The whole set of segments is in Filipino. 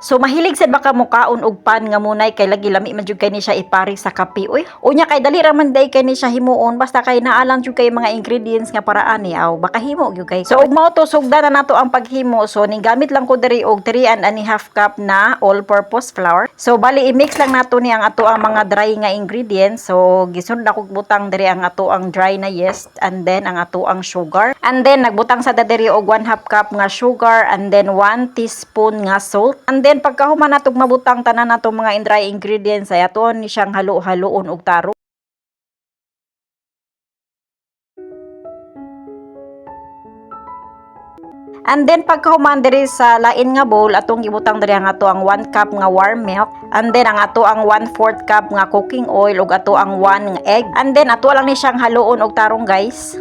So mahilig sad baka mukaon og pan nga munay kay lagi lami man jud kay ni siya ipari sa kape uy. Unya kay dali ra man day kay ni siya himuon basta kay naalang jud kay mga ingredients nga paraan ni aw baka himo gyud kay. So ug mao to sugdan na nato ang paghimo. So ning gamit lang ko diri og 3 and a half cup na all-purpose flour. So bali i-mix lang nato ni ang ato ang mga dry nga ingredients. So gisunod na kog butang diri ang ato ang dry na yeast and then ang ato ang sugar. And then nagbutang sa diri og 1/2 cup nga sugar and then 1 teaspoon nga salt. And then pagkahuman natog mabutang tanan nato mga dry ingredients ay aton ni siyang halo-haloon og taro. And then pagkahuman diri sa lain nga bowl atong gibutang diri ang ato ang 1 cup nga warm milk and then ang ato ang 1/4 cup nga cooking oil ug ato ang 1 nga egg. And then ato lang ni siyang haloon og tarong guys.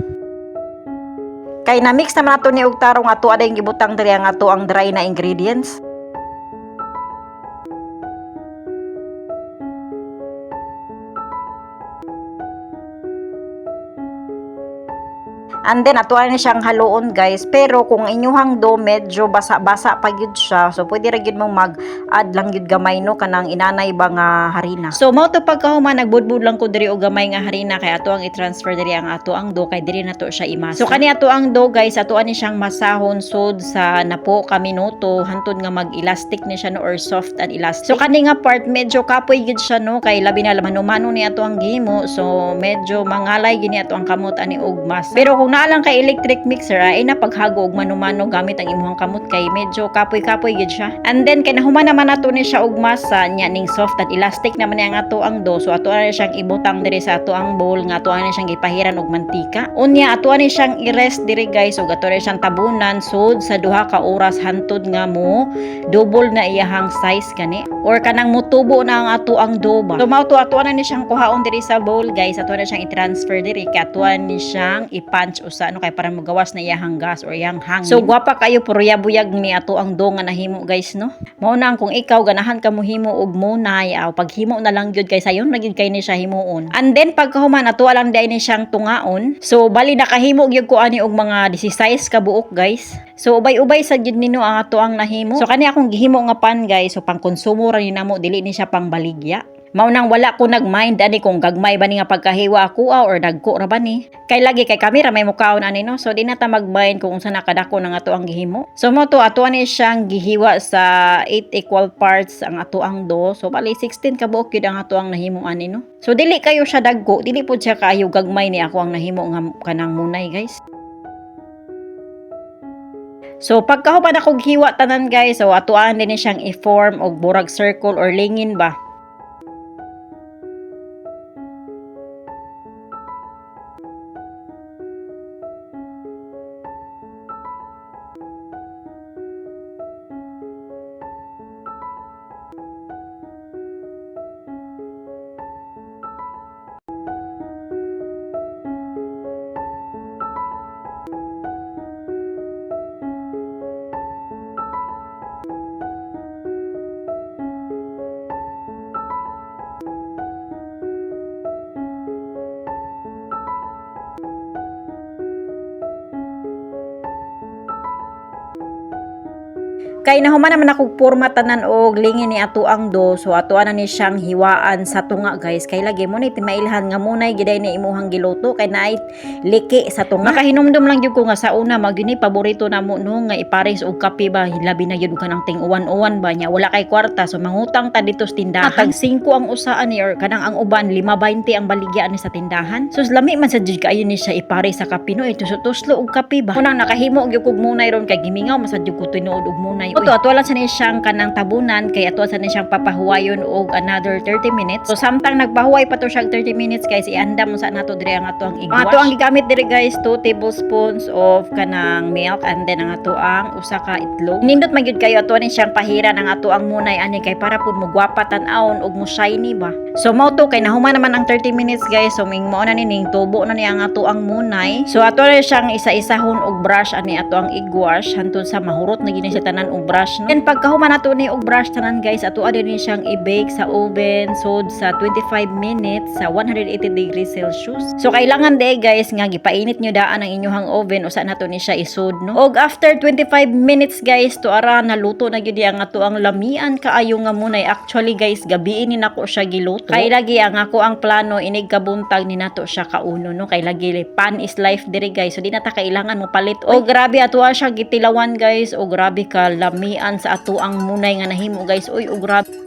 Kay na mix naman nato ni og tarong ato aday gibutang diri ang ato ang dry na ingredients. And then ato ni siyang haloon guys, pero kung inyuhang do medyo basa-basa pa gyud siya, so pwede ra gyud mong mag-add lang gyud gamay no kanang inanay ba nga harina. So mao to pagkahuman nagbudbud lang ko diri og gamay nga harina kay ato ang i-transfer diri ang ato ang do kay diri nato siya imasa. So kani ato ang do guys, ato ani siyang masahon sud sa napo ka minuto hantod nga mag-elastic ni siya no or soft and elastic. So kani nga part medyo kapoy gyud siya no kay labi na manumano ni ato ang gihimo, so medyo mangalay gini ato ang kamot ani og masa. Pero kung naalang kay electric mixer ay napaghago og manumano gamit ang imuhang kamot kay medyo kapoy-kapoy gyud siya. And then kay nahuman naman nato ni siya og masa nya ning soft and elastic naman ang ato ang do. So ato ani siyang ibutang diri sa ato ang bowl nga ato ani siyang gipahiran og mantika. Unya ato ani siyang i-rest diri guys ug ato ani siyang tabunan sud sa 2 ka oras hantod nga mo double na iyahang size kani or kanang mutubo na ang ato ang do ba. So mao to ato ani siyang kuhaon diri sa bowl guys, ato ani siyang i-transfer diri kay ato ani siyang i-punch usa no kay para magawas na iyahang gas or iyang hangin. So gwapa kayo pero yabuyag ni ato ang do nga nahimo guys no. Mao na ang kung ikaw ganahan ka mo himo og munay aw paghimo na lang gyud kay sayon na gyud kay ni siya himuon. And then pagkahuman ato lang day ni siyang tungaon. So bali nakahimo gyud ko ani og mga 16 ka buok guys. So ubay-ubay sa gyud nino ang ato ang nahimo. So kani akong gihimo nga pan guys, so pang konsumo ra ni namo dili ni siya pang baligya. Mao nang wala ko nagmind ani kung gagmay ba ni nga pagkahiwa ako or dagko ra ba ni. Kay lagi kay kamera may mukaon ani no. So di na ta magmind kung unsa nakadako nang ato ang gihimo. So mo to ato ani siyang gihiwa sa 8 equal parts ang ato ang do. So bali 16 ka buok gyud ang ato ang nahimo ani no. So dili kayo siya dagko, dili pud siya kaayo gagmay ni ako ang nahimo nga kanang munay guys. So pagkahuman ako gihiwa tanan guys, so atoan din ni siyang i-form og burag circle or lingin ba. Kay nahuman naman akong porma tanan og lingin ni ato ang do. So ato ana ni siyang hiwaan sa tunga guys. Kay lagi mo ni timailhan nga munay giday ni imuhang giluto kay naay liki sa tunga. Makahinumdum lang gyud ko nga sa una magyuni paborito namo no nga ipares og kape ba labi na gyud kanang ting-uwan-uwan ba nya wala kay kwarta so mangutang ta dito sa tindahan. Tag 5 ang usaan ni or kanang ang uban 5.20 ang baligya ni sa tindahan. So lami man sa jud kaayo ni siya ipares sa kape no ito tuslo og kape ba. Kunang nakahimo gyud kog munay ron kay gimingaw masad gyud ko tinuod og munay. Ato lang sa ni siyang kanang tabunan kay ato sa ni siyang papahuwayon og another 30 minutes. So samtang nagpahuway pa to siya 30 minutes guys ianda mo sa nato diri ang ato ang igwash. Ato ang gigamit diri guys 2 tablespoons of kanang milk and then ang ato ang usa ka itlog. Nindot man gyud kayo ato ni siyang pahiran ang ato ang munay ani kay para pud mo gwapa tan-awon og mo shiny ba. So mao to kay nahuman naman ang 30 minutes guys. So ming mao na ni ning tubo na ni ang ato ang munay. So ato na siyang isa-isahon og brush ani ato ang igwash hantod sa mahurot na gini sa tanan og og brush no. And pagkahuman nato ni og brush tanan guys, ato adin ni siyang i-bake sa oven sod sa 25 minutes sa 180 degrees Celsius. So kailangan day guys nga gipainit nyo daan ang inyong oven usa nato ni siya isod no. Og after 25 minutes guys, tuara naluto na gyud ang ato ang lamian kaayo nga munay. Actually guys, gabiin ni nako siya giluto. Kay lagi ang ako ang plano inig kabuntag ni nato siya kauno no. Kay lagi pan is life diri guys. So di na ta kailangan mo palit. O grabe ato siya gitilawan guys. O grabe ka lamian sa ato ang munay nga nahimo guys. Oy, o grabe.